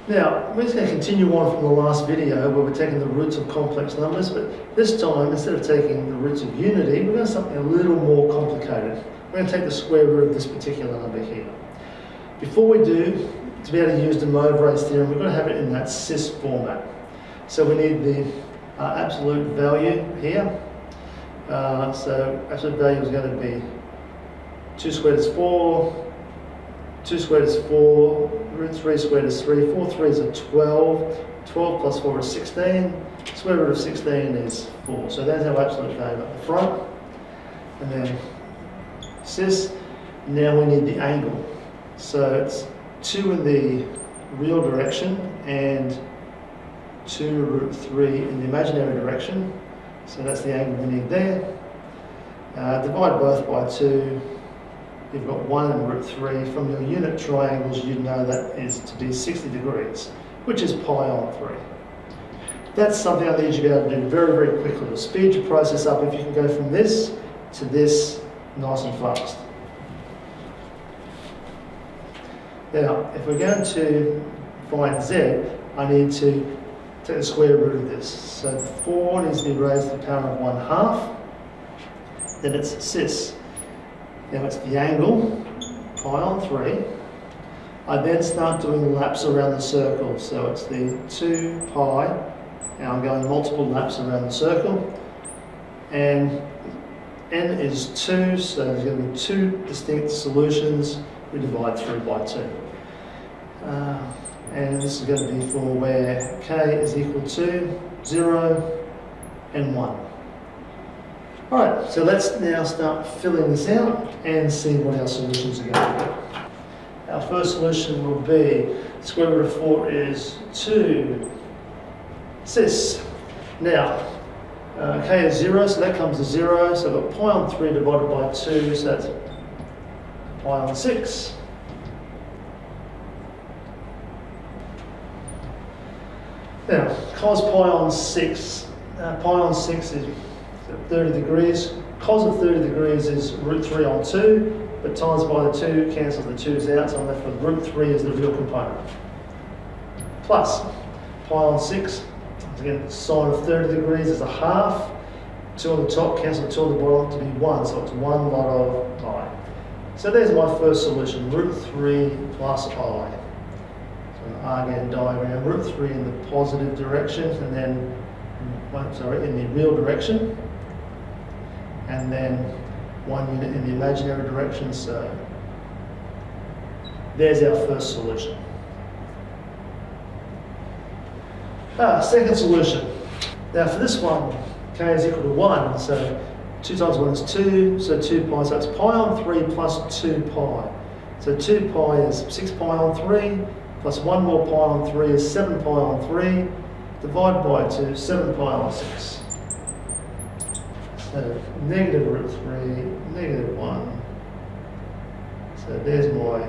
Now, we're just going to continue on from the last video where we're taking the roots of complex numbers, but this time, instead of taking the roots of unity, we're going to do something a little more complicated. We're going to take the square root of this particular number here. Before we do, to be able to use the Moivre's theorem, we're going to have it in that cis format. So we need the absolute value here. So absolute value is going to be 2 squared is 4, 2 squared is 4, root 3 squared is 3, 4 3s are 12, 12 plus 4 is 16, square root of 16 is 4. So that's our absolute value at the front. And then cis, now we need the angle. So it's 2 in the real direction and 2 root 3 in the imaginary direction. So that's the angle we need there. Divide both by 2. You've got 1 and root 3. From your unit triangles, you know that is to be 60 degrees, which is pi on 3. That's something I need you to be able to do very, very quickly. It'll speed your process up if you can go from this to this nice and fast. Now, if we're going to find z, I need to take the square root of this. So 4 needs to be raised to the power of 1/2. Then it's cis. Now it's the angle, pi on 3. I then start doing laps around the circle. So it's the 2 pi, and I'm going multiple laps around the circle. And n is 2, so there's going to be 2 distinct solutions. We divide through by 2. And this is going to be for where k is equal to 0 and 1. Alright, so let's now start filling this out and see what our solutions are going to be. Our first solution will be square root of 4 is 2 cis. Now, k is 0, so that comes to 0, so I've got pi on 3 divided by 2, so that's pi on 6. Now, cos pi on 6, pi on 6 is 30 degrees. Cos of 30 degrees is root 3 on 2, but times by the 2 cancels the 2's out, so I'm left with root 3 as the real component. Plus, pi on 6, again, sine of 30 degrees is 1/2. 2 on the top, cancel 2 on the bottom to be 1, so it's 1 lot of I. So there's my first solution, root 3 plus I. So an arcane diagram, root 3 in the positive direction, and then, in the real direction, and then 1 unit in the imaginary direction, so there's our first solution. Second solution. Now for this one, k is equal to 1, so 2 times 1 is 2, so 2 pi, so it's pi on 3 plus 2 pi. So 2 pi is 6 pi on 3, plus 1 more pi on 3 is 7 pi on 3, divide by 2, 7 pi on 6. So negative root 3, negative 1. So there's my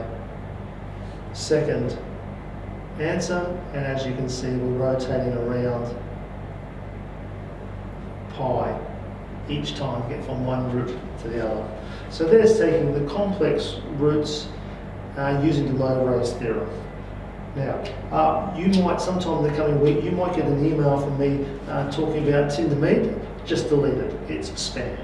second answer, and as you can see, we're rotating around pi each time to get from one root to the other. So there's taking the complex roots using the Moivre's theorem. Now, you might, sometime in the coming week, you might get an email from me talking about Tinder Meet. Just delete it, it's spam.